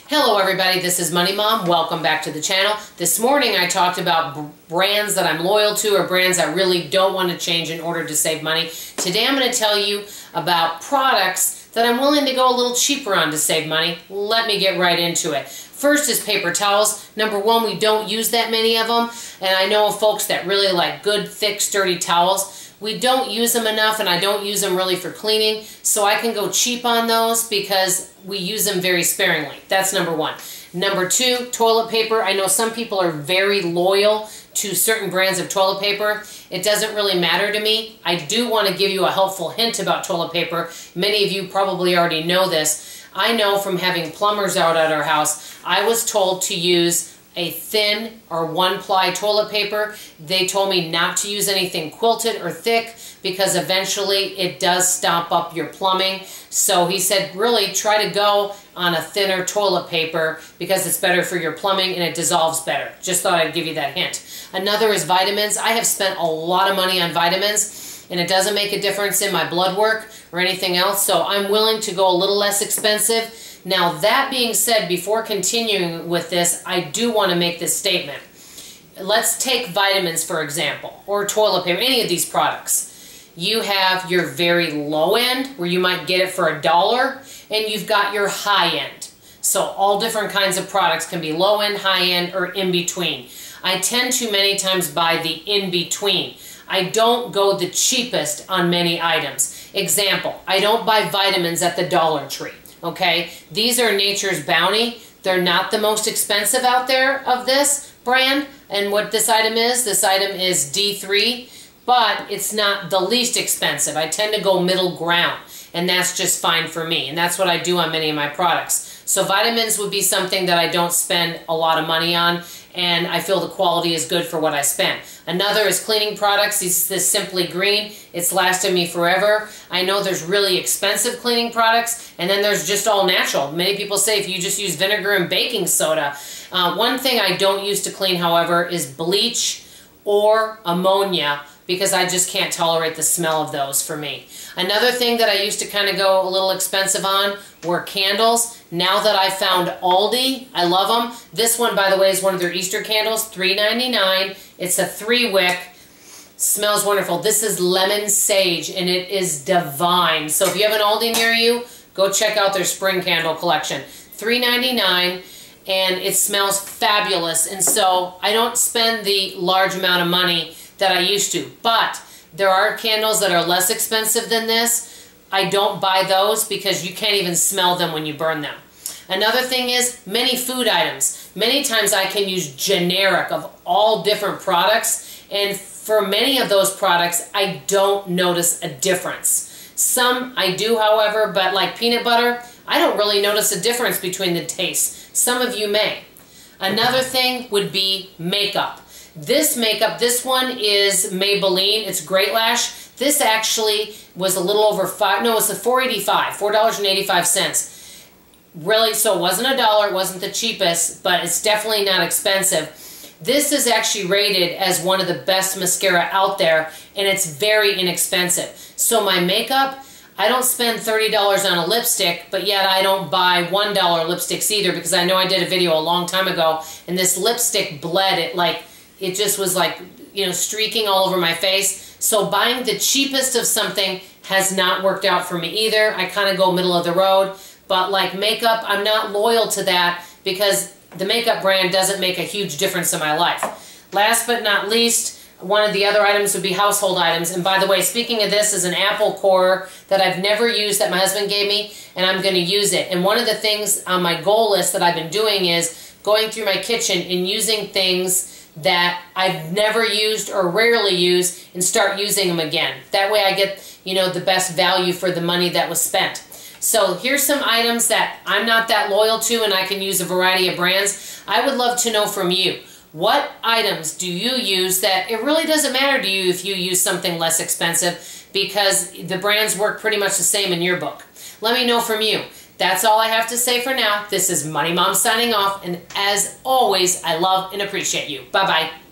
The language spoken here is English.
Hello everybody, this is Money Mom. Welcome back to the channel. This morning I talked about brands that I'm loyal to or brands I really don't want to change in order to save money. Today I'm going to tell you about products that I'm willing to go a little cheaper on to save money. Let me get right into it. First is paper towels. Number one, we don't use that many of them, and I know of folks that really like good, thick, sturdy towels. We don't use them enough, and I don't use them really for cleaning, so I can go cheap on those because we use them very sparingly. That's number one. Number two, toilet paper. I know some people are very loyal to certain brands of toilet paper. It doesn't really matter to me. I do want to give you a helpful hint about toilet paper. Many of you probably already know this. I know from having plumbers out at our house, I was told to use a thin or one-ply toilet paper. They told me not to use anything quilted or thick because eventually it does stomp up your plumbing. So he said really try to go on a thinner toilet paper because it's better for your plumbing and it dissolves better. Just thought I'd give you that hint. Another is vitamins. I have spent a lot of money on vitamins and it doesn't make a difference in my blood work or anything else, so I'm willing to go a little less expensive. Now that being said, before continuing with this, I do want to make this statement. Let's take vitamins for example, or toilet paper, any of these products. You have your very low end, where you might get it for $1, and you've got your high end. So all different kinds of products can be low end, high end, or in between. I tend to many times buy the in between. I don't go the cheapest on many items. Example, I don't buy vitamins at the Dollar Tree. Okay, these are Nature's Bounty. They're not the most expensive out there of this brand. And what this item is D3, but it's not the least expensive. I tend to go middle ground, and that's just fine for me. And that's what I do on many of my products. So vitamins would be something that I don't spend a lot of money on, and I feel the quality is good for what I spend. Another is cleaning products. This Simply Green. It's lasted me forever. I know there's really expensive cleaning products, and then there's just all natural. Many people say if you just use vinegar and baking soda. One thing I don't use to clean, however, is bleach or ammonia, because I just can't tolerate the smell of those for me. Another thing that I used to kind of go a little expensive on were candles. Now that I found Aldi, I love them. This one, by the way, is one of their Easter candles, $3.99. It's a 3-wick. Smells wonderful. This is lemon sage, and it is divine. So if you have an Aldi near you, go check out their spring candle collection. $3.99, and it smells fabulous. And so I don't spend the large amount of money that I used to, but there are candles that are less expensive than this. I don't buy those because you can't even smell them when you burn them. Another thing is many food items. Many times I can use generic of all different products, and for many of those products I don't notice a difference. Some I do, however, but like peanut butter, I don't really notice a difference between the tastes. Some of you may. Another thing would be makeup. This makeup, this one is Maybelline. It's Great Lash. This actually was a little over it's $4.85. Really, so it wasn't $1, it wasn't the cheapest, but it's definitely not expensive. This is actually rated as one of the best mascara out there, and it's very inexpensive. So my makeup, I don't spend $30 on a lipstick, but yet I don't buy $1 lipsticks either, because I know I did a video a long time ago, and this lipstick bled it just was like, you know, streaking all over my face. So buying the cheapest of something has not worked out for me either. I kind of go middle of the road. But like makeup, I'm not loyal to that because the makeup brand doesn't make a huge difference in my life. Last but not least, one of the other items would be household items. And by the way, speaking of this, is an apple core that I've never used that my husband gave me, and I'm going to use it. And one of the things on my goal list that I've been doing is going through my kitchen and using things that I've never used or rarely use and start using them again. That way I get, you know, the best value for the money that was spent. So here's some items that I'm not that loyal to, and I can use a variety of brands. I would love to know from you, what items do you use that it really doesn't matter to you if you use something less expensive, because the brands work pretty much the same in your book. Let me know from you. That's all I have to say for now. This is Money Mom signing off, and as always, I love and appreciate you. Bye-bye.